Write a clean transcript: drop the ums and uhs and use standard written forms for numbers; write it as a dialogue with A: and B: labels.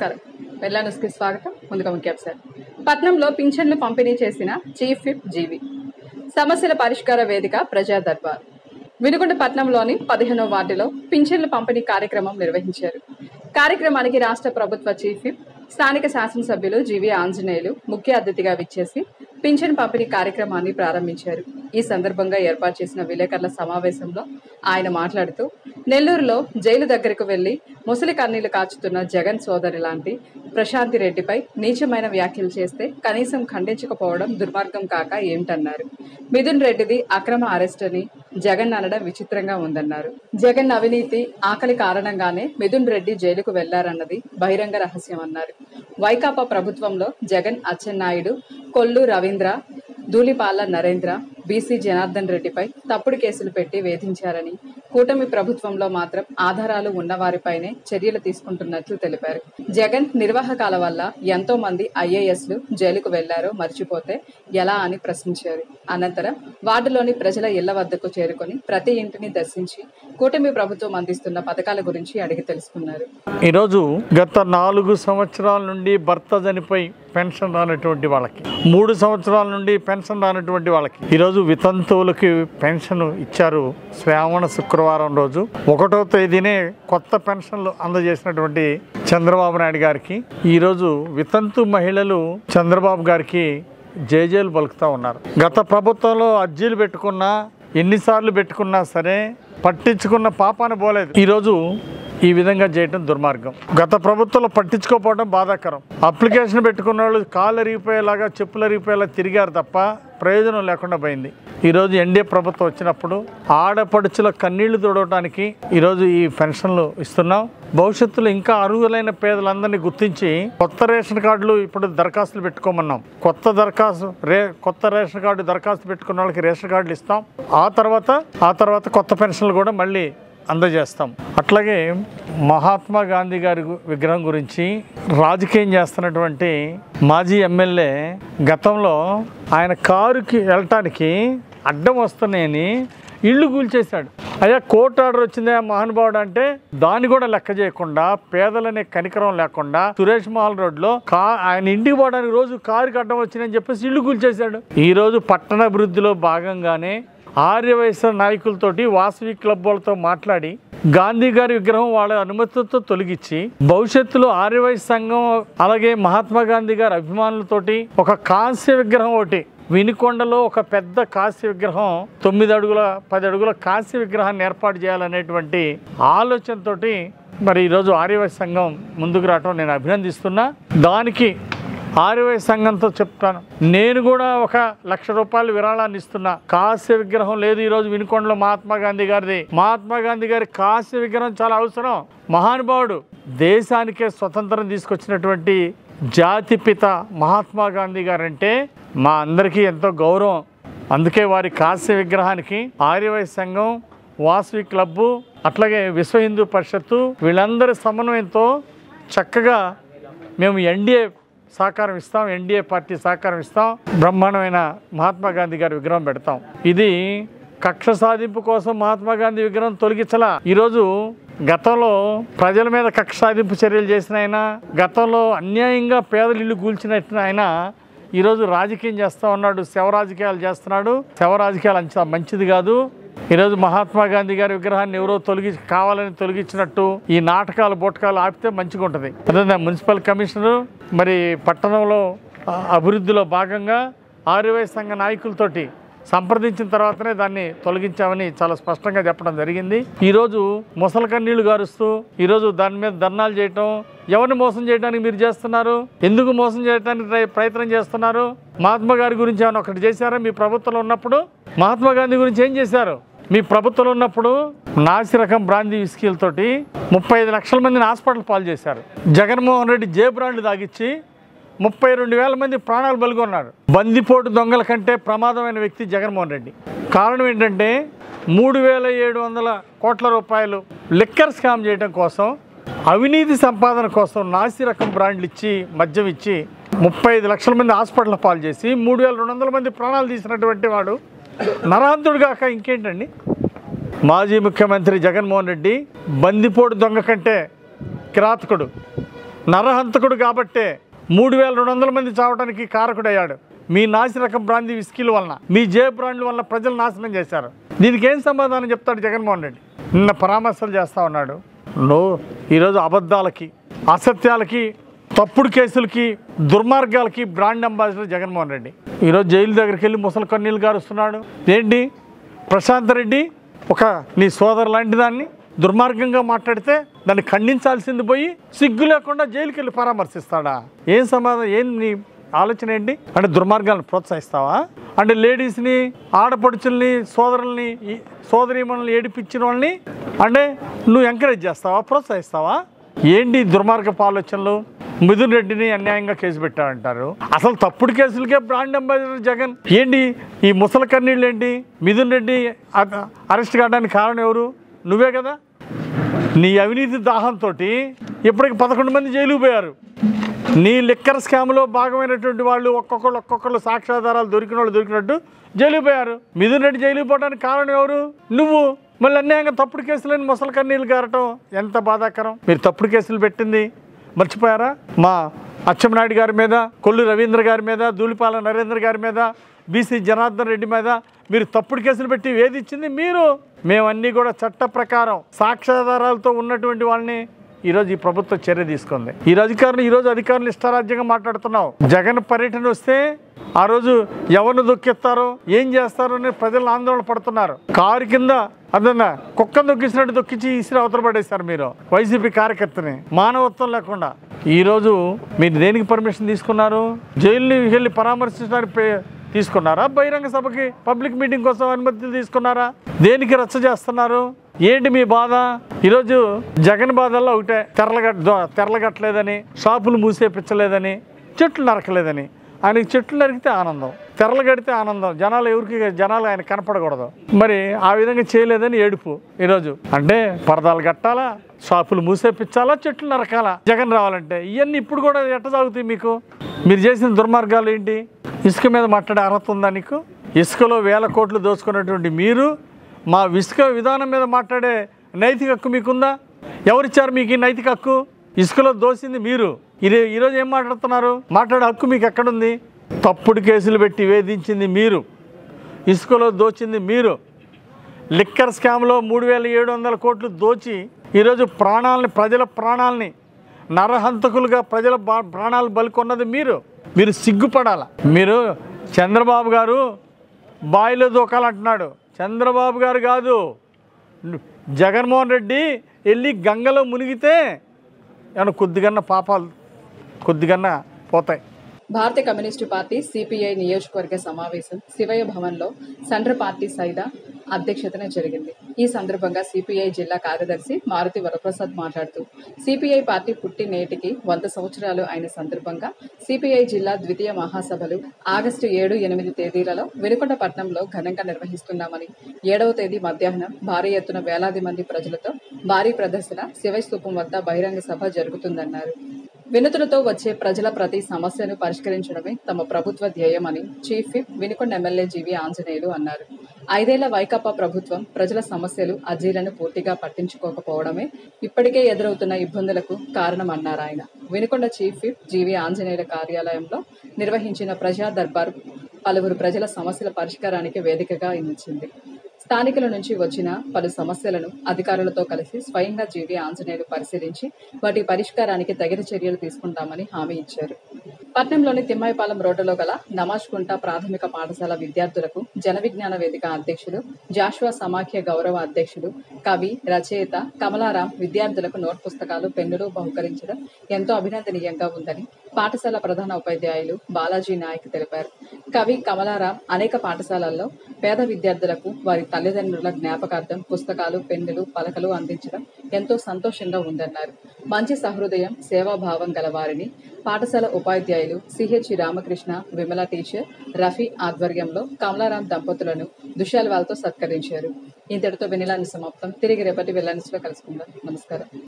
A: నమస్కారం. వెల్లా న్యూస్కి స్వాగతం. ముందుగా ముఖ్యాంశాలు. పట్నంలో పింఛన్లు పంపిణీ చేసిన చీఫ్ విప్ జీవి. సమస్యల పరిష్కార వేదిక ప్రజా దర్బార్. వినుకొండ పట్నంలోని 15వ వార్డులో పింఛన్లు పంపిణీ కార్యక్రమం నిర్వహించారు. కార్యక్రమానికి రాష్ట్ర ప్రభుత్వ చీఫ్ విప్ స్థానిక శాసనసభ్యులు జీవి ఆంజనేయులు ముఖ్య అతిథిగా విచ్చేసి పింఛన్ పంపిణీ కార్యక్రమాన్ని ప్రారంభించారు. ఈ సందర్భంగా ఏర్పాటు చేసిన విలేకరుల సమావేశంలో ఆయన మాట్లాడుతూ, నెల్లూరులో జైలు దగ్గరకు వెళ్లి ముసలి కన్నీళ్లు కాచుతున్న జగన్ సోదరి లాంటి ప్రశాంతి రెడ్డిపై నీచమైన వ్యాఖ్యలు చేస్తే కనీసం ఖండించకపోవడం దుర్మార్గం కాక ఏమిటన్నారు. మిథున్ రెడ్డిది అక్రమ అరెస్ట్ అని జగన్ అనడం విచిత్రంగా ఉందన్నారు. జగన్ అవినీతి ఆకలి కారణంగానే మిథున్ రెడ్డి జైలుకు వెళ్లారన్నది బహిరంగ రహస్యం అన్నారు. వైకాపా ప్రభుత్వంలో జగన్, అచ్చెన్నాయుడు, కొల్లు రవీంద్ర, ధూళిపాల నరేంద్ర, బీసీ జనార్దన్ రెడ్డిపై తప్పుడు కేసులు పెట్టి వేధించారని, కూటమి ప్రభుత్వంలో మాత్రం ఆధారాలు ఉన్నవారిపైనే చర్యలు తీసుకుంటున్నట్లు తెలిపారు. జగన్ నిర్వాహకాల వల్ల ఎంతో మంది ఐఏఎస్లు జైలుకు వెళ్లారో మర్చిపోతే ఎలా అని ప్రశ్నించారు. అనంతరం వార్డులోని ప్రజల ఇళ్ల వద్దకు చేరుకొని ప్రతి ఇంటిని దర్శించి కూటమి ప్రభుత్వం అందిస్తున్న పథకాల గురించి అడిగి తెలుసుకున్నారు.
B: ఈరోజు గత 4 సంవత్సరాల నుండి భర్త చనిపోయి పెన్షన్ రానటువంటి వాళ్ళకి, 3 సంవత్సరాల నుండి పెన్షన్ రానటువంటి వాళ్ళకి ఈరోజు వితంతువులకి పెన్షన్ ఇచ్చారు. శ్రావణ శుక్రవారం రోజు 1వ తేదీనే కొత్త పెన్షన్లు అందజేసినటువంటి చంద్రబాబు నాయుడు గారికి ఈరోజు వితంతు మహిళలు చంద్రబాబు గారికి జేజేలు పలుకుతూ ఉన్నారు. గత ప్రభుత్వంలో అర్జీలు పెట్టుకున్నా, ఎన్నిసార్లు పెట్టుకున్నా సరే పట్టించుకున్న పాపాన పోలేదు. ఈరోజు ఈ విధంగా చేయటం దుర్మార్గం. గత ప్రభుత్వంలో పట్టించుకోకపోవడం బాధాకరం. అప్లికేషన్ పెట్టుకున్న వాళ్ళు కాళ్ళు అరిగిపోయేలాగా, చెప్పులు అరిగిపోయేలా తిరిగారు తప్ప ప్రయోజనం లేకుండా పోయింది. ఈరోజు ఎన్డీఏ ప్రభుత్వం వచ్చినప్పుడు ఆడపడుచుల కన్నీళ్లు తుడవడానికి ఈరోజు ఈ పెన్షన్లు ఇస్తున్నాం. భవిష్యత్తులో ఇంకా అర్హులైన పేదలందరినీ గుర్తించి కొత్త రేషన్ కార్డులు ఇప్పుడు దరఖాస్తులు పెట్టుకోమన్నాం. కొత్త రేషన్ కార్డు దరఖాస్తు పెట్టుకున్న వాళ్ళకి రేషన్ కార్డులు ఇస్తాం. ఆ తర్వాత కొత్త పెన్షన్లు కూడా మళ్ళీ అందజేస్తాం. అట్లాగే మహాత్మా గాంధీ గారి విగ్రహం గురించి రాజకీయం చేస్తున్నటువంటి మాజీ ఎమ్మెల్యే గతంలో ఆయన కారుకి వెళ్ళటానికి అడ్డం వస్తున్నాయని ఇళ్ళు కూల్చేశాడు. అయ్యా కోర్టు ఆర్డర్ వచ్చిందే మహానుభావుడు అంటే దాన్ని కూడా లెక్క చేయకుండా, పేదలనే కనికరం లేకుండా సురేష్ మహల్ రోడ్లో ఆయన ఇంటికి పోవడానికి రోజు కారుకి అడ్డం వచ్చిందని చెప్పేసి ఇళ్ళు కూల్చేశాడు. ఈరోజు పట్టణాభివృద్ధిలో భాగంగానే ఆర్యవైశ్య నాయకులతోటి, వాసవి క్లబ్ వాళ్ళతో మాట్లాడి గాంధీ గారి విగ్రహం వాళ్ళ అనుమతితో తొలగించి భవిష్యత్తులో ఆర్యవైశ్య సంఘం అలాగే మహాత్మా గాంధీ గారి అభిమానులతోటి ఒక కాంస్య విగ్రహం ఒకటి వినుకొండలో ఒక పెద్ద కాంస్య విగ్రహం 9 అడుగుల 10 అడుగుల కాంస్య విగ్రహాన్ని ఏర్పాటు చేయాలనేటువంటి ఆలోచనతోటి మరి ఈరోజు ఆర్యవైశ్య సంఘం ముందుకు రావటం నేను అభినందిస్తున్నా. దానికి ఆర్యవైశ్య సంఘంతో చెప్తాను, నేను కూడా 1,00,000 రూపాయలు విరాళాన్ని ఇస్తున్నా. కాంస్య విగ్రహం లేదు ఈరోజు వినుకొండలో మహాత్మా గాంధీ గారిది. మహాత్మా గాంధీ గారి కాంస్య విగ్రహం చాలా అవసరం. మహానుభావుడు, దేశానికే స్వతంత్రం తీసుకొచ్చినటువంటి జాతిపిత మహాత్మా గాంధీ గారంటే మా అందరికీ ఎంతో గౌరవం. అందుకే వారి కాంస్య విగ్రహానికి ఆర్యవైశ్య సంఘం, వాసవి క్లబ్బు, అట్లాగే విశ్వ హిందూ పరిషత్తు వీళ్ళందరి సమన్వయంతో చక్కగా మేము ఎన్డీఏ సహకారం ఇస్తాం, ఎన్డీఏ పార్టీ సహకారం ఇస్తాం. బ్రహ్మాండమైన మహాత్మా గాంధీ గారి విగ్రహం పెడతాం. ఇది కక్ష సాధింపు కోసం మహాత్మా గాంధీ విగ్రహం తొలగించలా. ఈరోజు గతంలో ప్రజల మీద కక్ష సాధింపు చర్యలు చేసిన ఆయన, గతంలో అన్యాయంగా పేదలు ఇల్లు కూల్చినట్టు ఆయన ఈరోజు రాజకీయం చేస్తూ ఉన్నాడు, శవ రాజకీయాలు చేస్తున్నాడు. శవ రాజకీయాలు అంత మంచిది కాదు. ఈరోజు మహాత్మా గాంధీ గారి విగ్రహాన్ని ఎవరో కావాలని తొలగించినట్టు ఈ నాటకాలు బోటకాలు ఆపితే మంచిగా ఉంటుంది. అదే మున్సిపల్ కమిషనరు మరి పట్టణంలో అభివృద్ధిలో భాగంగా ఆర్యవైశ్య సంఘ నాయకులతోటి సంప్రదించిన తర్వాతనే దాన్ని తొలగించామని చాలా స్పష్టంగా చెప్పడం జరిగింది. ఈరోజు ముసలి కన్నీళ్లు గారుస్తూ ఈరోజు దాని మీద ధర్నాలు చేయటం, ఎవరిని మోసం చేయడానికి మీరు చేస్తున్నారు? ఎందుకు మోసం చేయడానికి ప్రయత్నం చేస్తున్నారు? మహాత్మా గారి గురించి ఏమైనా ఒకటి చేశారా మీ ప్రభుత్వంలో ఉన్నప్పుడు? మహాత్మా గాంధీ గురించి ఏం చేశారు? మీ ప్రభుత్వంలో ఉన్నప్పుడు నాసి రకం బ్రాందీ విస్కీలతోటి 35 లక్షల మందిని హాస్పిటల్ పాలు చేశారు. జగన్మోహన్ రెడ్డి జే బ్రాండ్ తాగిచ్చి 32,000 మంది ప్రాణాలు బలిగొన్నారు. బందిపోటు దొంగల కంటే ప్రమాదమైన వ్యక్తి జగన్మోహన్ రెడ్డి. కారణం ఏంటంటే 3,700 కోట్ల రూపాయలు లిక్కర్ స్కామ్ చేయడం కోసం, అవినీతి సంపాదన కోసం నాసి రకం బ్రాండ్లు ఇచ్చి, మద్యం ఇచ్చి 35 లక్షల మంది హాస్పిటల్ పాలు చేసి 3,200 మంది ప్రాణాలు తీసినటువంటి వాడు నరహంతుడు కాక ఇంకేంటండి? మాజీ ముఖ్యమంత్రి జగన్మోహన్ రెడ్డి బందిపోటు దొంగ కంటే కిరాతకుడు. నరహంతకుడు కాబట్టే 3,200 మంది చావడానికి కారకుడయ్యాడు. మీ నాసి రకం బ్రాంతి విస్కీల వలన, మీ జే బ్రాండ్ల వలన ప్రజలు నాశనం చేశారు. దీనికి ఏం సమాధానం చెప్తాడు జగన్మోహన్ రెడ్డి? నిన్న పరామర్శలు చేస్తూ ఉన్నాడు. ఈరోజు అబద్ధాలకి, అసత్యాలకి, తప్పుడు కేసులకి, దుర్మార్గాలకి బ్రాండ్ అంబాసిడర్ జగన్మోహన్ రెడ్డి. ఈరోజు జైలు దగ్గరికి వెళ్ళి ముసలి కన్నీళ్ళు గారుస్తున్నాడు. ఏంటి ప్రశాంత్ రెడ్డి ఒక నీ సోదరు లాంటి దాన్ని దుర్మార్గంగా మాట్లాడితే దాన్ని ఖండించాల్సింది పోయి సిగ్గు లేకుండా జైలుకి వెళ్ళి పరామర్శిస్తాడా? ఏం సమాధానం? ఏం నీ ఆలోచన ఏంటి? అంటే దుర్మార్గాలను ప్రోత్సహిస్తావా? అంటే లేడీస్ని, ఆడపడుచుల్ని, సోదరీమణుల్ని ఏడిపించిన వాళ్ళని అంటే నువ్వు ఎంకరేజ్ చేస్తావా, ప్రోత్సహిస్తావా? ఏంటి దుర్మార్గపు ఆలోచనలు? మిథున్ రెడ్డిని అన్యాయంగా కేసు పెట్టారంటారు. అసలు తప్పుడు కేసులకే బ్రాండ్ అంబాసిడర్ జగన్. ఏంటి ఈ ముసలి కన్నీళ్ళు ఏంటి? మిథున్ రెడ్డి అరెస్ట్ కావడానికి కారణం ఎవరు? నువ్వే కదా. నీ అవినీతి దాహంతో ఇప్పటికి 11 మంది జైలుకు పోయారు. నీ లిక్కర్ స్కామ్లో భాగమైనటువంటి వాళ్ళు ఒక్కొక్కళ్ళు సాక్ష్యాధారాలు దొరికిన వాళ్ళు దొరికినట్టు జైలుకు పోయారు. మిథున్ రెడ్డి జైలుకు పోవడానికి కారణం ఎవరు? నువ్వు. మళ్ళీ అన్యాయంగా తప్పుడు కేసులని ముసలి కన్నీళ్ళు గారటం ఎంత బాధాకరం. మీరు తప్పుడు కేసులు పెట్టింది మర్చిపోయారా? మా అచ్చెన్నాయుడు గారి మీద, కొల్లు రవీంద్ర గారి మీద, ధూళిపాల నరేంద్ర గారి మీద, బీసీ జనార్దన్ రెడ్డి మీద మీరు తప్పుడు కేసులు పెట్టి వేధించింది మీరు. మేమన్నీ కూడా చట్ట ప్రకారం సాక్ష్యాధారాలతో ఉన్నటువంటి వాళ్ళని ఈరోజు ఈ ప్రభుత్వం చర్య తీసుకుంది. ఈరోజు అధికారులు ఇష్టారాజ్యంగా మాట్లాడుతున్నావు. జగన్ పర్యటన వస్తే ఆ రోజు ఎవరిని దొక్కిస్తారో ఏం చేస్తారో అని ప్రజలు ఆందోళన పడుతున్నారు. కారు కింద అదన్నా కుక్కను దొక్కించినట్టు దొక్కించి ఇసిరి అవతల పడేస్తారు మీరు వైసీపీ కార్యకర్తని. మానవత్వం లేకుండా ఈరోజు మీరు దేనికి పర్మిషన్ తీసుకున్నారు? జైలుని వెళ్ళి పరామర్శించడానికి తీసుకున్నారా? బహిరంగ సభకి పబ్లిక్ మీటింగ్ కోసం అనుమతి తీసుకున్నారా? దేనికి రచ్చ చేస్తున్నారు? ఏంటి మీ బాధ? ఈరోజు జగన్ బాధల్లో ఒకటే, తెరలగట్టలేదని, షాపులు మూసేపించలేదని, చెట్లు నరకలేదని. ఆయనకి చెట్లు నరికితే ఆనందం, తెరలు కడితే ఆనందం. జనాలు ఆయన కనపడకూడదు. మరి ఆ విధంగా చేయలేదని ఏడుపు. ఈరోజు అంటే పరదాలు కట్టాలా, షాపులు మూసేపించాలా, చెట్లు నరకాలా జగన్ రావాలంటే? ఇవన్నీ ఇప్పుడు కూడా ఎట్ట సాగుతాయి మీకు? మీరు చేసిన దుర్మార్గాలు ఏంటి? ఇసుక మీద మాట్లాడే అర్హత ఉందా నీకు? ఇసుకలో 1000 కోట్లు దోచుకున్నటువంటి మీరు మా ఇసుక విధానం మీద మాట్లాడే నైతిక హక్కు మీకుందా? ఎవరిచ్చారు మీకు ఈ నైతిక హక్కు? ఇసుకలో దోసింది మీరు. ఈరోజు ఏం మాట్లాడుతున్నారు? మాట్లాడే హక్కు మీకు ఎక్కడుంది? తప్పుడు కేసులు పెట్టి వేధించింది మీరు, ఇసుకలో దోచింది మీరు. లిక్కర్ స్కామ్లో 3,700 కోట్లు దోచి ఈరోజు ప్రజల ప్రాణాలని నరహంతకులుగా ప్రజల ప్రాణాలు బలికొన్నది మీరు. మీరు సిగ్గుపడాల. మీరు చంద్రబాబు గారు బాయిలో దూకాలంటున్నాడు. చంద్రబాబు గారు కాదు, జగన్మోహన్ రెడ్డి వెళ్ళి గంగలో మునిగితే ఏమన్నా కొద్దిగన్నా పోతాయి.
A: భారతీయ కమ్యూనిస్టు పార్టీ సిపిఐ నియోజకవర్గ సమావేశం శివయ్య భవన్లో సెంట్రల్ పార్టీ సైదా అధ్యక్షతన జరిగింది. ఈ సందర్భంగా సిపిఐ జిల్లా కార్యదర్శి మారుతి వరప్రసాద్ మాట్లాడుతూ, సిపిఐ పార్టీ పుట్టి నేటికి 100 సంవత్సరాలు అయిన సందర్భంగా సిపిఐ జిల్లా ద్వితీయ మహాసభలు ఆగస్టు 7, 8 తేదీలలో వినుకొండపట్నంలో ఘనంగా నిర్వహిస్తున్నామని, 7వ తేదీ మధ్యాహ్నం భారీ ఎత్తున వేలాది మంది ప్రజలతో భారీ ప్రదర్శన శివయ్య స్తూపం వద్ద బహిరంగ సభ జరుగుతుందన్నారు. వినతులతో వచ్చే ప్రజల ప్రతి సమస్యను పరిష్కరించడమే తమ ప్రభుత్వ ధ్యేయమని చీఫ్ విప్ వినుకొండ ఎమ్మెల్యే జీవి ఆంజనేయులు అన్నారు. 5 ఏళ్ల వైకాపా ప్రభుత్వం ప్రజల సమస్యలు, అర్జీలను పూర్తిగా పట్టించుకోకపోవడమే ఇప్పటికే ఎదురవుతున్న ఇబ్బందులకు కారణమన్నారు ఆయన. వినుకొండ చీఫ్ విప్ జీవి ఆంజనేయుల కార్యాలయంలో నిర్వహించిన ప్రజా దర్బార్ పలువురు ప్రజల సమస్యల పరిష్కారానికి వేదికగా నిలిచింది. స్థానికుల నుంచి వచ్చిన పలు సమస్యలను అధికారులతో కలిసి స్వయంగా జీవి ఆంజనేయులు పరిశీలించి వాటి పరిష్కారానికి తగిన చర్యలు తీసుకుంటామని హామీ ఇచ్చారు. పట్నంలోని తిమ్మాయిపాలెం రోడ్డులో గల నమాజ్కుంట ప్రాథమిక పాఠశాల విద్యార్థులకు జన విజ్ఞాన వేదిక అధ్యక్షులు, జాషువా సమాఖ్య గౌరవ అధ్యక్షులు, కవి, రచయిత కమలారాం విద్యార్థులకు నోట్ పుస్తకాలు, పెన్నులు బహుకరించడం ఎంతో అభినందనీయంగా ఉందని పాఠశాల ప్రధాన ఉపాధ్యాయులు బాలాజీ నాయక్ తెలిపారు. కవి కమలారాం అనేక పాఠశాలల్లో పేద విద్యార్థులకు వారి తల్లిదండ్రుల జ్ఞాపకార్థం పుస్తకాలు, పెన్నులు, పలకలు అందించడం ఎంతో సంతోషంగా ఉందన్నారు. మంచి సహృదయం, సేవాభావం గల వారిని పాఠశాల ఉపాధ్యాయులు సిహెచ్ రామకృష్ణ, విమల టీచర్, రఫీ ఆధ్వర్యంలో కమలారాం దంపతులను దుశాల్వాలతో సత్కరించారు. ఇంతటితో వెనిలా న్యూస్ సమాప్తం. తిరిగి రేపటి వెల్లా న్యూస్లో కలుసుకుందాం. నమస్కారం.